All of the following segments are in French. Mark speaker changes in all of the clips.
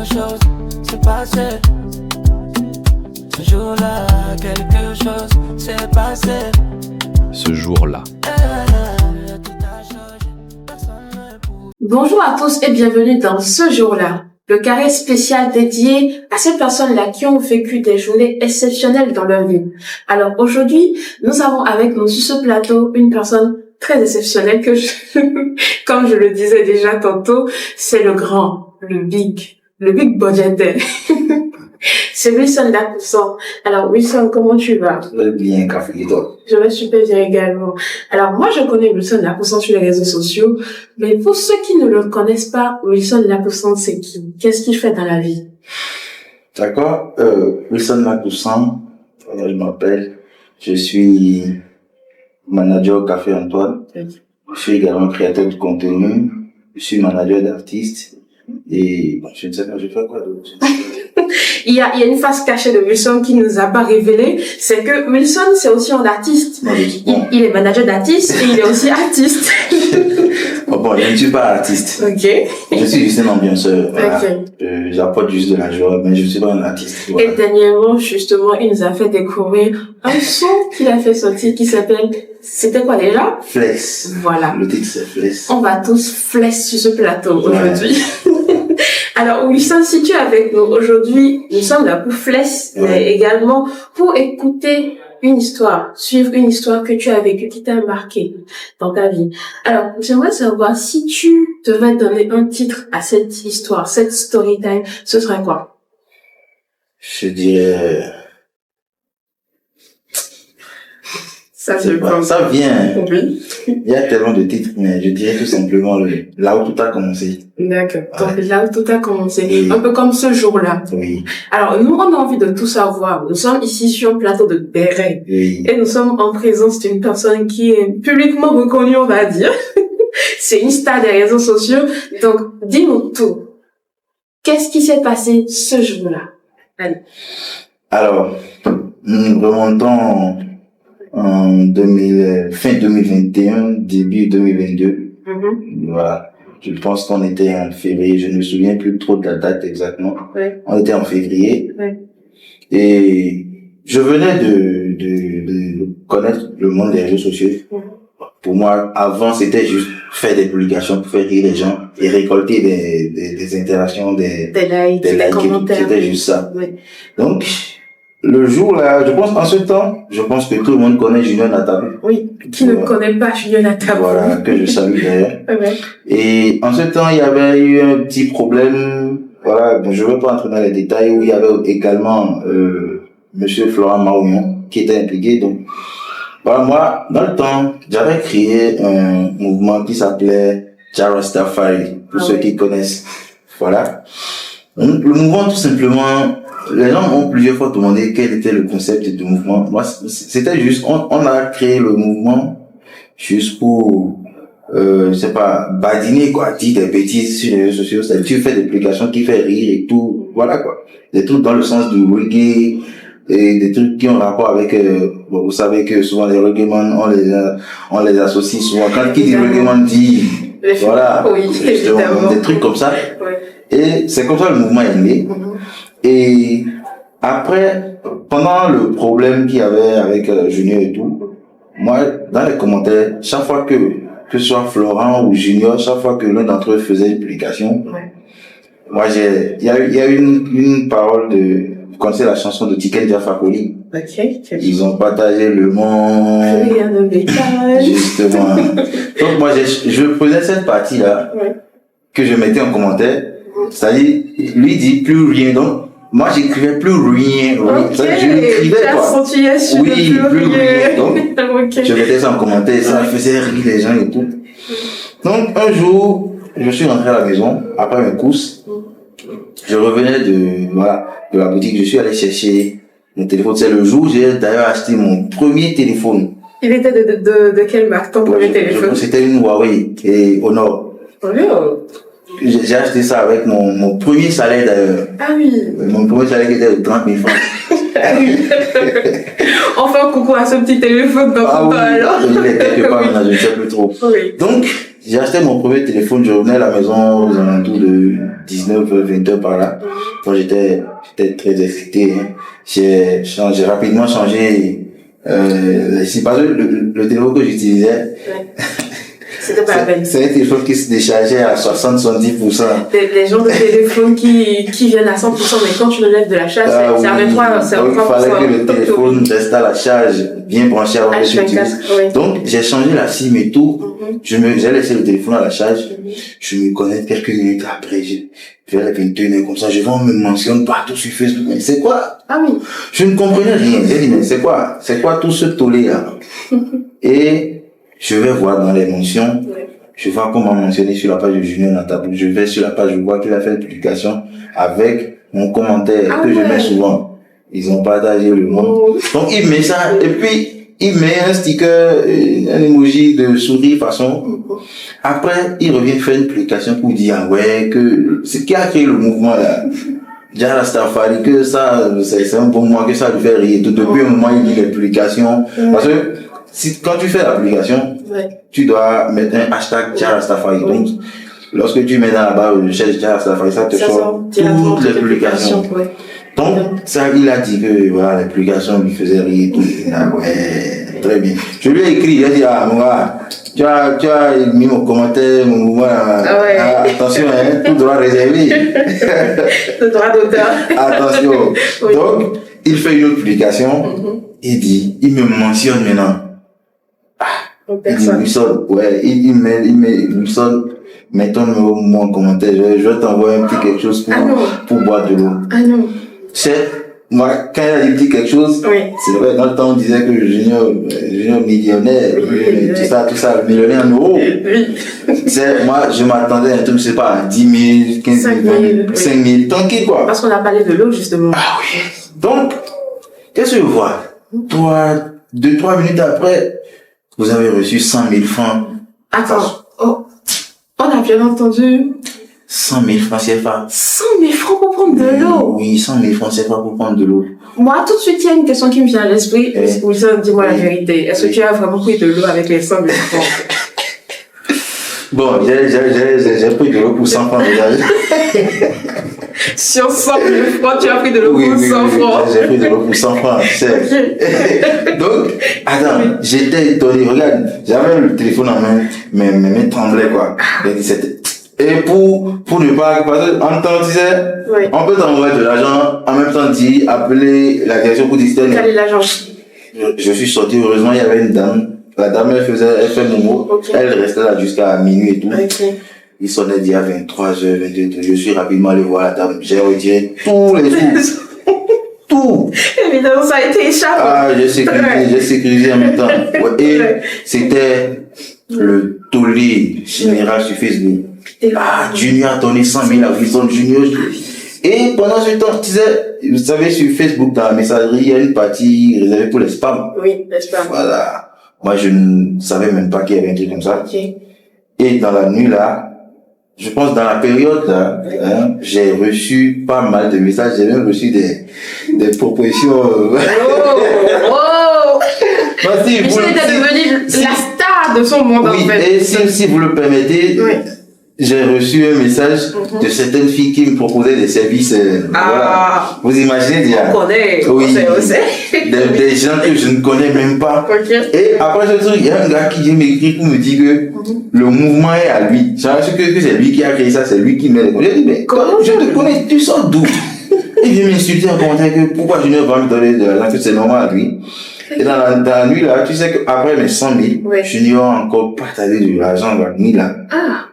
Speaker 1: chose s'est passé. Ce jour-là, quelque chose s'est passé.
Speaker 2: Ce jour-là.
Speaker 3: Bonjour à tous et bienvenue dans Ce jour-là, le carré spécial dédié à ces personnes-là qui ont vécu des journées exceptionnelles dans leur vie. Alors aujourd'hui, nous avons avec nous sur ce plateau une personne très exceptionnelle que comme je le disais déjà tantôt, c'est le grand, le big budget. C'est Wilson Lapoussan. Alors Wilson, comment tu vas?
Speaker 4: Je vais bien, café et toi?
Speaker 3: Je vais super bien également. Alors moi, je connais Wilson Lapoussan sur les réseaux sociaux, mais pour ceux qui ne le connaissent pas, Wilson Lapoussan, c'est qui? Qu'est-ce qu'il fait dans la vie?
Speaker 4: D'accord. Wilson Lapoussan, je m'appelle. Je suis manager au Café Antoine. Je suis également créateur de contenu. Je suis manager d'artistes. Et je ne sais pas, je fais quoi d'autre?
Speaker 3: Il y a une face cachée de Wilson qui nous a pas révélé, c'est que Wilson, c'est aussi un artiste. Il est manager d'artistes et il est aussi artiste.
Speaker 4: Bon, je ne suis pas artiste.
Speaker 3: Ok.
Speaker 4: Je suis juste un ambianceur. Voilà.
Speaker 3: Okay.
Speaker 4: J'apporte juste de la joie, mais je ne suis pas un artiste. Voilà.
Speaker 3: Et dernièrement, justement, il nous a fait découvrir un son qu'il a fait sortir qui s'appelle, c'était quoi déjà?
Speaker 4: Flex.
Speaker 3: Voilà.
Speaker 4: Le titre c'est Flex.
Speaker 3: On va tous flex sur ce plateau aujourd'hui. Alors Wilson, si tu es avec nous aujourd'hui, nous sommes là pour flex, mais également pour écouter une histoire, suivre une histoire que tu as vécue, qui t'a marqué dans ta vie. Alors, j'aimerais savoir si tu devais donner un titre à cette histoire, cette story time, ce serait quoi?
Speaker 4: Je dirais...
Speaker 3: Ça
Speaker 4: vient.
Speaker 3: Oui.
Speaker 4: Il y a tellement de titres, mais je dirais tout simplement là où tout a commencé.
Speaker 3: D'accord. Donc là où tout a commencé.
Speaker 4: Oui.
Speaker 3: Un peu comme ce jour-là.
Speaker 4: Oui.
Speaker 3: Alors, nous, on a envie de tout savoir. Nous sommes ici sur un plateau de Béret.
Speaker 4: Oui.
Speaker 3: Et nous sommes en présence d'une personne qui est publiquement reconnue, on va dire. C'est une star des réseaux sociaux. Donc, dis-nous tout. Qu'est-ce qui s'est passé ce jour-là? Allez.
Speaker 4: Alors, remontons en fin 2021, début 2022. Voilà. Je pense qu'on était en février. Je ne me souviens plus trop de la date exactement.
Speaker 3: Ouais.
Speaker 4: On était en février.
Speaker 3: Ouais.
Speaker 4: Et je venais de connaître le monde des réseaux sociaux. Pour moi, avant, c'était juste faire des publications pour faire rire les gens et récolter des interactions, des likes, des commentaires. C'était juste ça.
Speaker 3: Ouais.
Speaker 4: Donc, le jour là, je pense que tout le monde connaît Junior Natabu.
Speaker 3: Oui, qui ne connaît pas Junior Natabu.
Speaker 4: Voilà, que je salue d'ailleurs.
Speaker 3: Ouais.
Speaker 4: Et en ce temps, il y avait eu un petit problème. Voilà, bon, je ne veux pas entrer dans les détails, où il y avait également Monsieur Florent Maouillon qui était impliqué. Donc, voilà, moi, dans le temps, j'avais créé un mouvement qui s'appelait Jarastafari, pour ceux qui connaissent. Voilà. Donc, le mouvement, tout simplement, les gens ont plusieurs fois demandé quel était le concept du mouvement. Moi, c'était juste, on a créé le mouvement juste pour, je sais pas, badiner, quoi, dire des bêtises sur les réseaux sociaux. C'est-à-dire, tu fais des publications qui fait rire et tout, voilà, quoi. Des trucs dans le sens du reggae, et des trucs qui ont rapport avec, bon, vous savez que souvent les reggaeman, on les associe souvent. Quand qui dit reggaeman dit, voilà,
Speaker 3: oui, évidemment.
Speaker 4: Des trucs comme ça.
Speaker 3: Ouais.
Speaker 4: Et c'est comme ça le mouvement est né. Et après, pendant le problème qu'il y avait avec Junior et tout, moi, dans les commentaires, chaque fois que ce soit Florent ou Junior, chaque fois que l'un d'entre eux faisait une publication, moi, il y a une parole vous connaissez la chanson de Tiken Jah Fakoly.
Speaker 3: Ok.
Speaker 4: Ils ont partagé le monde.
Speaker 3: Rien de métal.
Speaker 4: Justement. Donc moi, je prenais cette partie-là, que je mettais en commentaire. C'est-à-dire, lui dit plus rien. Donc, moi, j'écrivais plus rien. Je l'écrivais, quoi. Oui, plus rien. Donc, je mettais ça en commentaire. Ça faisait rire les gens et tout. Donc, un jour, je suis rentré à la maison, après mes courses. Je revenais de la boutique. Je suis allé chercher mon téléphone. C'est le jour où j'ai d'ailleurs acheté mon premier téléphone.
Speaker 3: Il était de quelle marque, ton premier téléphone?
Speaker 4: C'était une Huawei et Honor. J'ai acheté ça avec mon premier salaire d'ailleurs.
Speaker 3: Ah oui.
Speaker 4: Mon premier salaire qui était de 30 000 francs.
Speaker 3: Ah oui. On fait un coucou à ce petit téléphone dans
Speaker 4: ton
Speaker 3: alors.
Speaker 4: Il est quelque part, je ne sais plus trop.
Speaker 3: Oui.
Speaker 4: Donc, J'ai acheté mon premier téléphone, je revenais à la maison aux alentours de 19h, 20h par là. Donc j'étais très excité. Hein. J'ai rapidement changé, c'est pas le téléphone que j'utilisais.
Speaker 3: C'était pas la peine.
Speaker 4: C'est un téléphone qui se déchargeait à 60-70%.
Speaker 3: Les gens de téléphone qui viennent à 100%, mais quand tu le lèves de la charge, c'est à 23, c'est à 23%.
Speaker 4: Donc, il fallait que le téléphone reste à la charge, bien branché avant que j'utilise.
Speaker 3: Oui.
Speaker 4: Donc, j'ai changé la SIM et tout. J'ai laissé le téléphone à la charge. Je me connais quelques minutes après. Vers les 21h comme ça, je vois, on me mentionne partout sur Facebook. Mais c'est quoi?
Speaker 3: Ah oui.
Speaker 4: Je ne comprenais rien. J'ai dit, mais c'est quoi tout ce tollé-là? Et je vais voir dans les mentions. Je vois qu'on m'a mentionné sur la page de Junior Natabou. Je vais sur la page, je vois qu'il a fait une publication avec mon commentaire que je mets souvent. Ils ont partagé le nom. Donc, il met ça, et puis, il met un sticker, un emoji de souris façon. Après, il revient faire une publication pour dire, ah ouais, que ce qui a créé le mouvement là, Jah Rastafari, que ça, c'est un bon mois, que ça lui fait rire. Tout depuis un moment, il dit les publications. Parce que, quand tu fais la publication, tu dois mettre un hashtag Jah Rastafari. Donc, lorsque tu mets dans la barre de recherche Jah Rastafari, ça te sort toutes les publications. Donc, ça, il a dit que, voilà, les publications lui faisaient rire. Tout. Ah ouais, très bien. Je lui ai écrit, il a dit, ah, moi, tu as mis mon commentaire, mon mouvement, attention, hein, tout droit réservé.
Speaker 3: Le droit d'auteur.
Speaker 4: Attention. Donc, il fait une autre publication, il me mentionne maintenant. Il me sonne, mets ton numéro en commentaire, je vais t'envoyer un petit quelque chose pour boire de l'eau.
Speaker 3: Ah non.
Speaker 4: Moi, quand il a dit quelque chose, c'est vrai, dans le temps on disait que Junior millionnaire, tout ça, millionnaire en euros. Moi, je m'attendais à un truc, je sais pas, 10 000, 15 000, 5 000, tranquille quoi.
Speaker 3: Parce qu'on a parlé de l'eau justement.
Speaker 4: Ah oui. Donc, qu'est-ce que je vois? 2-3 minutes après, vous avez reçu 100 000 francs.
Speaker 3: Attends, on a bien entendu.
Speaker 4: 100 000 francs CFA.
Speaker 3: 100 000 francs pour prendre de l'eau?
Speaker 4: Oui, 100 000 francs CFA pour prendre de l'eau.
Speaker 3: Moi, tout de suite, il y a une question qui me vient à l'esprit. Wilson, dis-moi la vérité. Est-ce que tu as vraiment pris de l'eau avec les 100 000 francs?
Speaker 4: Bon, j'ai pris de l'eau pour 100 francs déjà.
Speaker 3: Sur 100 000 francs, tu as pris de l'eau pour 100 francs.
Speaker 4: J'ai pris de l'eau pour 100 francs, Donc, attends, j'étais étonné. Regarde, j'avais le téléphone en main, mes mains tremblaient, quoi. Et pour ne pas, parce qu'en temps, tu sais, on peut t'envoyer de l'argent, en même temps, appeler la direction pour dire,
Speaker 3: quel est l'agent?
Speaker 4: Je suis sorti, heureusement, il y avait une dame. La dame, elle fait mon mot. Elle restait là jusqu'à minuit et tout. Il sonnait d'il y a 23h, 22h. Je suis rapidement allé voir la dame. J'ai retiré tous les sous. Tout.
Speaker 3: Évidemment, ça a été échappé.
Speaker 4: Ah, j'ai sécurisé en même temps. Et c'était le tollé général sur Facebook. Ah, Junior a donné 100 000 à Wilson Junior. Et pendant ce temps, tu sais, vous savez, sur Facebook, dans la messagerie, il y a une partie réservée pour les spams.
Speaker 3: Oui, les spams.
Speaker 4: Voilà. Moi, je ne savais même pas qu'il y avait un truc comme ça. Et dans la nuit, là, je pense dans la période, là, j'ai reçu pas mal de messages. J'ai même reçu des propositions.
Speaker 3: Il était devenu la star de son monde, en fait.
Speaker 4: Et si vous le permettez, j'ai reçu un message de certaines filles qui me proposaient des services. Voilà. Vous imaginez déjà?
Speaker 3: On connaît. On sait.
Speaker 4: Des gens que je ne connais même pas. Et après ce truc, il y a un gars qui vient m'écrire pour me dire que le mouvement est à lui. Je sais que c'est lui qui a créé ça, c'est lui qui met les. J'ai dit, mais comment je te connais, tu sors d'où? Il vient m'insulter en commentaire que pourquoi Junior va me donner de l'argent, que c'est normal à lui. Et dans la nuit là, tu sais qu'après mes 100 000, Junior a encore partagé de l'argent dans la nuit là.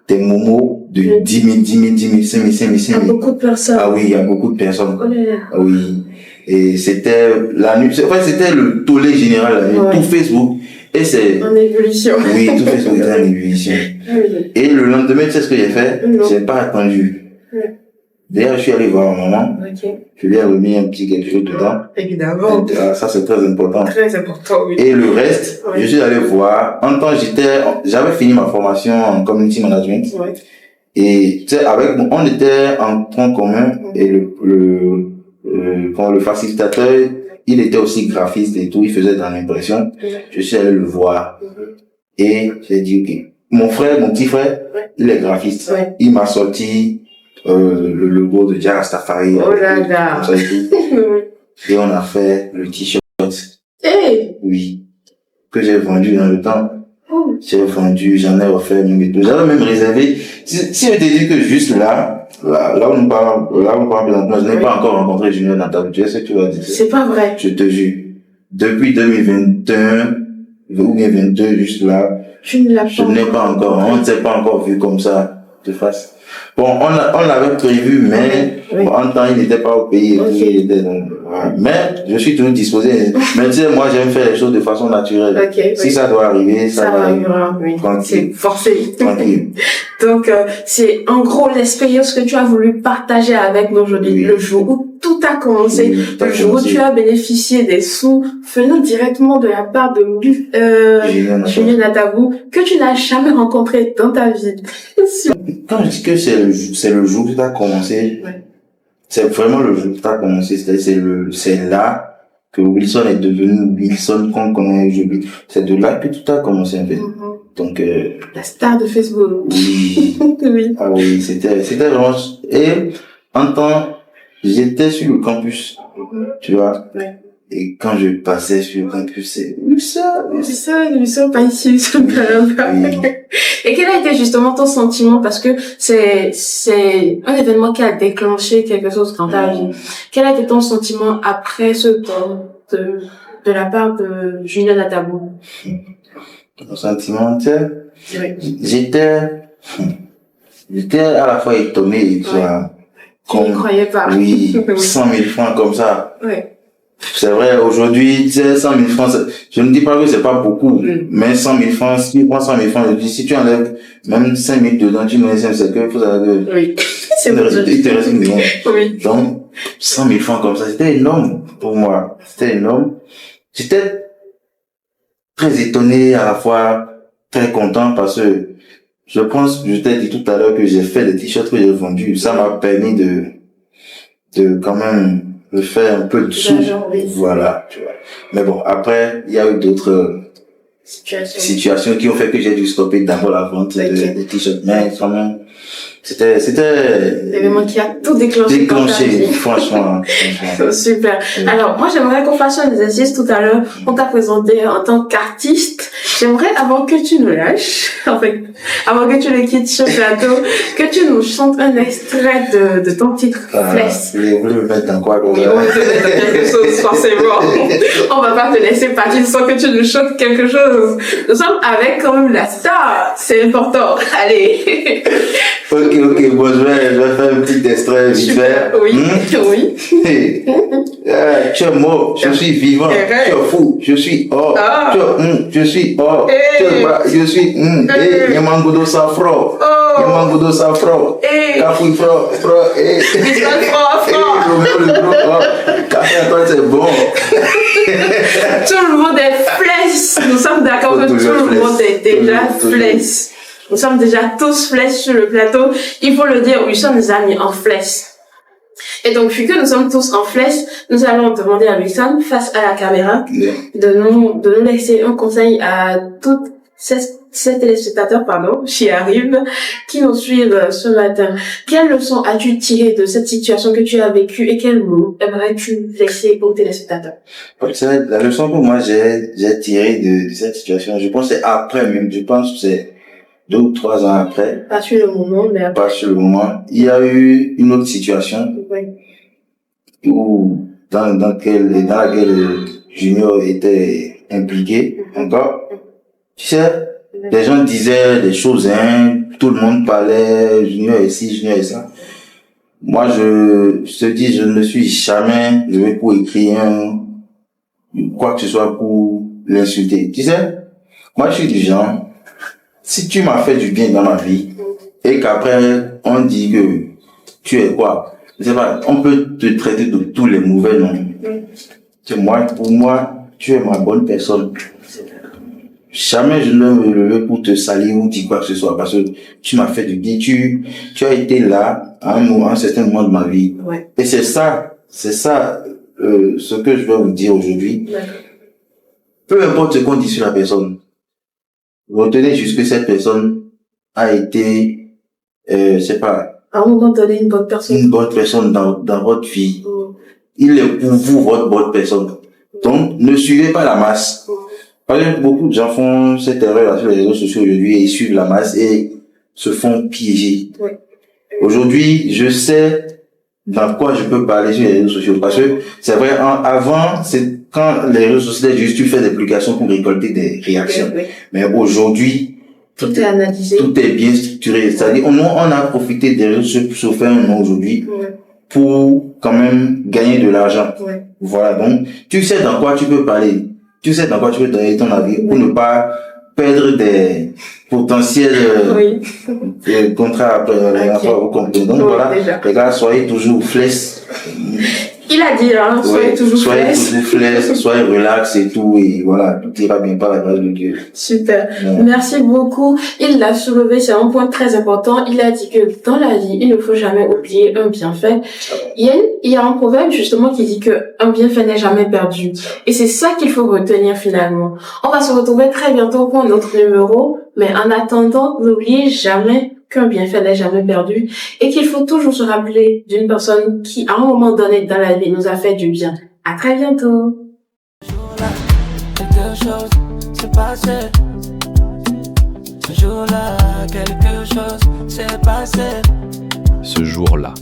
Speaker 4: Des momos de 10 000, 5 000.
Speaker 3: Il y a beaucoup de personnes.
Speaker 4: Ah oui, il y a beaucoup de personnes. Ah oui. Et c'était la nuit, c'était le tollé général, tout Facebook. Et c'est.
Speaker 3: En ébullition.
Speaker 4: Oui, tout Facebook était en ébullition. Et le lendemain, tu sais ce que j'ai fait? J'ai pas attendu. D'ailleurs, je suis allé voir ma maman. Je lui ai remis un petit quelque chose dedans.
Speaker 3: Évidemment.
Speaker 4: Ça, c'est très important.
Speaker 3: Très important, oui.
Speaker 4: Et le reste, je suis allé voir. En temps, j'avais fini ma formation en community management. Et, tu sais, on était en tronc commun et le facilitateur, il était aussi graphiste et tout, il faisait dans l'impression. Je suis allé le voir. Et j'ai dit, ok. mon petit frère, il est graphiste.
Speaker 3: Ouais.
Speaker 4: Il m'a sorti le logo de Jah Rastafari.
Speaker 3: Oh là là.
Speaker 4: Comme ça et tout. Et on a fait le t-shirt.
Speaker 3: Hey.
Speaker 4: Oui. Que j'ai vendu dans le temps.
Speaker 3: Oh.
Speaker 4: J'ai vendu, j'en ai offert même et tout. J'avais même réservé. Si je te dis que juste là où nous parlons présentement, je n'ai pas encore rencontré Junior Nathalie. Tu sais ce que tu vas dire?
Speaker 3: C'est pas vrai.
Speaker 4: Je te jure. Depuis 2021, ou bien 22, juste là,
Speaker 3: Tu ne l'as pas.
Speaker 4: je n'ai pas encore, on ne s'est pas encore vu comme ça, de face. Bon, on l'avait prévu, mais
Speaker 3: Oui.
Speaker 4: bon, en temps, il n'était pas au pays, et
Speaker 3: Ok.
Speaker 4: tout, il était donc, voilà. Mais, je suis toujours disposé. Mais tu sais, moi, j'aime faire les choses de façon naturelle.
Speaker 3: Ok,
Speaker 4: Si
Speaker 3: oui.
Speaker 4: ça doit arriver,
Speaker 3: Ça
Speaker 4: va arriver.
Speaker 3: arrivera, oui.
Speaker 4: Tranquille.
Speaker 3: C'est forcé.
Speaker 4: Tranquille.
Speaker 3: Donc, c'est en gros l'expérience que tu as voulu partager avec nous aujourd'hui,
Speaker 4: Oui.
Speaker 3: le jour où tout a commencé,
Speaker 4: Oui, tout a
Speaker 3: le jour où
Speaker 4: commencé.
Speaker 3: tu as bénéficié des sous venant directement de la part de Julien Natabou, que tu n'as jamais rencontré dans ta vie.
Speaker 4: Quand je dis que c'est le jour que tu as commencé,
Speaker 3: Ouais.
Speaker 4: c'est vraiment le jour que tu as commencé, c'est là que Wilson est devenu Wilson qu'on connaît aujourd'hui. C'est de là que tout a commencé, en fait. Donc,
Speaker 3: La star de Facebook.
Speaker 4: oui.
Speaker 3: Oui.
Speaker 4: Ah oui, c'était vraiment, et en temps, j'étais sur le campus, tu vois.
Speaker 3: Ouais.
Speaker 4: Et quand je passais sur le campus, c'est Wilson.
Speaker 3: Nous sommes pas ici, nous sommes pas là-bas.
Speaker 4: Oui.
Speaker 3: Et quel a été justement ton sentiment? Parce que c'est un événement qui a déclenché quelque chose dans ta vie. Quel a été ton sentiment après ce temps de la part de Julien Natabou?
Speaker 4: Mon sentiment, tu sais,
Speaker 3: Oui.
Speaker 4: j'étais à la fois étonné, tu vois.
Speaker 3: Tu n'y croyais pas.
Speaker 4: Oui, 100 000 francs comme ça.
Speaker 3: Ouais.
Speaker 4: C'est vrai, aujourd'hui, tu sais, 100 000 francs, je ne dis pas que c'est pas beaucoup, mais 100 000 francs, si tu prends 100 000 francs, je dis, si tu enlèves même 5 000 dedans, tu me laisses, c'est que, faut savoir que,
Speaker 3: Oui. C'est vrai.
Speaker 4: il te reste une million.
Speaker 3: Oui.
Speaker 4: Donc, 100 000 francs comme ça, c'était énorme pour moi. C'était énorme. J'étais très étonné, à la fois très content parce que je pense, je t'ai dit tout à l'heure que j'ai fait des t-shirts que j'ai vendus. Ça m'a permis de quand même me faire un peu de sous.
Speaker 3: Oui.
Speaker 4: Voilà, tu vois. Mais bon, après, il y a eu d'autres situations qui ont fait que j'ai dû stopper d'abord la vente des t-shirts. Mais quand même, c'était
Speaker 3: L'événement qui a tout déclenché.
Speaker 4: franchement.
Speaker 3: Super. Alors, moi, j'aimerais qu'on fasse un exercice tout à l'heure. On t'a présenté en tant qu'artiste. J'aimerais, avant que tu nous lâches, en fait, avant que tu le quittes ce plateau, que tu nous chantes un extrait de ton titre, Flesse.
Speaker 4: Vous voulez me mettre dans quoi,
Speaker 3: Oui, on va te mettre dans quelque chose, forcément. On va pas te laisser partir sans que tu nous chantes quelque chose. Nous sommes avec quand même la star. C'est important. Allez.
Speaker 4: Ok, bon, je vais faire un petit extrait vite fait.
Speaker 3: Oui, oui.
Speaker 4: Hey. Tu es mort, je suis vivant. Tu es fou, je suis or. Tu es, je suis or. Tu es bas, je suis Yamangodo Safro. Yamangodo Safro. Kafoui Fro. Romeo le Gros. Café, toi, c'est bon.
Speaker 3: Tout le monde est flesse. Nous sommes d'accord que tout le monde est déjà flesse. Nous sommes déjà tous flèches sur le plateau. Il faut le dire, oui, nous sommes des amis en flèche. Et donc, vu que nous sommes tous en flèche, nous allons demander à Wilson, face à la caméra, de nous laisser un conseil à toutes ces téléspectateurs, qui arrivent, qui nous suivent ce matin. Quelle leçon as-tu tiré de cette situation que tu as vécue et quel mot aimerais-tu laisser aux téléspectateurs?
Speaker 4: La leçon que moi j'ai tirée de cette situation, je pense que c'est après même, je pense que c'est 2 ou 3 ans après.
Speaker 3: Pas sur le moment, mais après.
Speaker 4: Pas sur le moment. Il y a eu une autre situation.
Speaker 3: Oui.
Speaker 4: Où, dans laquelle Junior était impliqué encore. Tu sais, les gens disaient des choses, tout le monde parlait, Junior ici, Junior et ça. Moi, je te dis, je ne suis jamais levé pour écrire quoi que ce soit pour l'insulter. Tu sais, moi, je suis du genre, si tu m'as fait du bien dans ma vie, et qu'après, on dit que tu es quoi? Je sais pas, on peut te traiter de tous les mauvais noms. Pour moi, tu es ma bonne personne. Jamais je ne me lever pour te salir ou dire quoi que ce soit, parce que tu m'as fait du bien, tu as été là à un certain moment de ma vie.
Speaker 3: Ouais.
Speaker 4: Et c'est ça, ce que je vais vous dire aujourd'hui. Peu importe ce qu'on dit sur la personne, retenez juste que cette personne a été, c'est pas,
Speaker 3: À un moment donné, une bonne personne.
Speaker 4: une bonne personne dans votre vie. Il est pour vous votre bonne personne. Donc, ne suivez pas la masse. Par exemple, beaucoup de gens font cette erreur sur les réseaux sociaux aujourd'hui et suivent la masse et se font piéger.
Speaker 3: Oui.
Speaker 4: Aujourd'hui, je sais dans quoi je peux parler sur les réseaux sociaux. Parce que c'est vrai, avant, c'est quand les réseaux sociaux, juste tu fais des publications pour récolter des réactions.
Speaker 3: Oui.
Speaker 4: Mais aujourd'hui,
Speaker 3: Tout est analysé.
Speaker 4: tout est bien structuré. C'est-à-dire, nous, on a profité des réseaux sociaux pour se faire un nom aujourd'hui
Speaker 3: Oui.
Speaker 4: pour quand même gagner de l'argent.
Speaker 3: Oui.
Speaker 4: Voilà, donc tu sais dans quoi tu peux parler, tu sais dans quoi tu peux donner ton avis pour ne pas perdre des potentiels
Speaker 3: Oui.
Speaker 4: contrats après
Speaker 3: Ok.
Speaker 4: vous comprenez. Donc
Speaker 3: Oui,
Speaker 4: voilà,
Speaker 3: déjà.
Speaker 4: les gars, soyez toujours flex.
Speaker 3: Il a dit, hein, soyez
Speaker 4: Ouais,
Speaker 3: toujours
Speaker 4: soyez
Speaker 3: flex.
Speaker 4: toujours flex, soyez relax et tout, et voilà, tout ira bien par la grâce de Dieu.
Speaker 3: Super.
Speaker 4: Ouais.
Speaker 3: Merci beaucoup. Il l'a soulevé, c'est un point très important. Il a dit que dans la vie, il ne faut jamais oublier un bienfait. Il y a un proverbe justement qui dit que un bienfait n'est jamais perdu. Et c'est ça qu'il faut retenir finalement. On va se retrouver très bientôt pour un autre numéro. Mais en attendant, n'oubliez jamais qu'un bienfait n'est jamais perdu et qu'il faut toujours se rappeler d'une personne qui, à un moment donné dans la vie, nous a fait du bien. À très bientôt.
Speaker 1: Jour-là, quelque chose s'est passé. Ce jour-là, quelque chose s'est passé.
Speaker 2: Ce jour-là.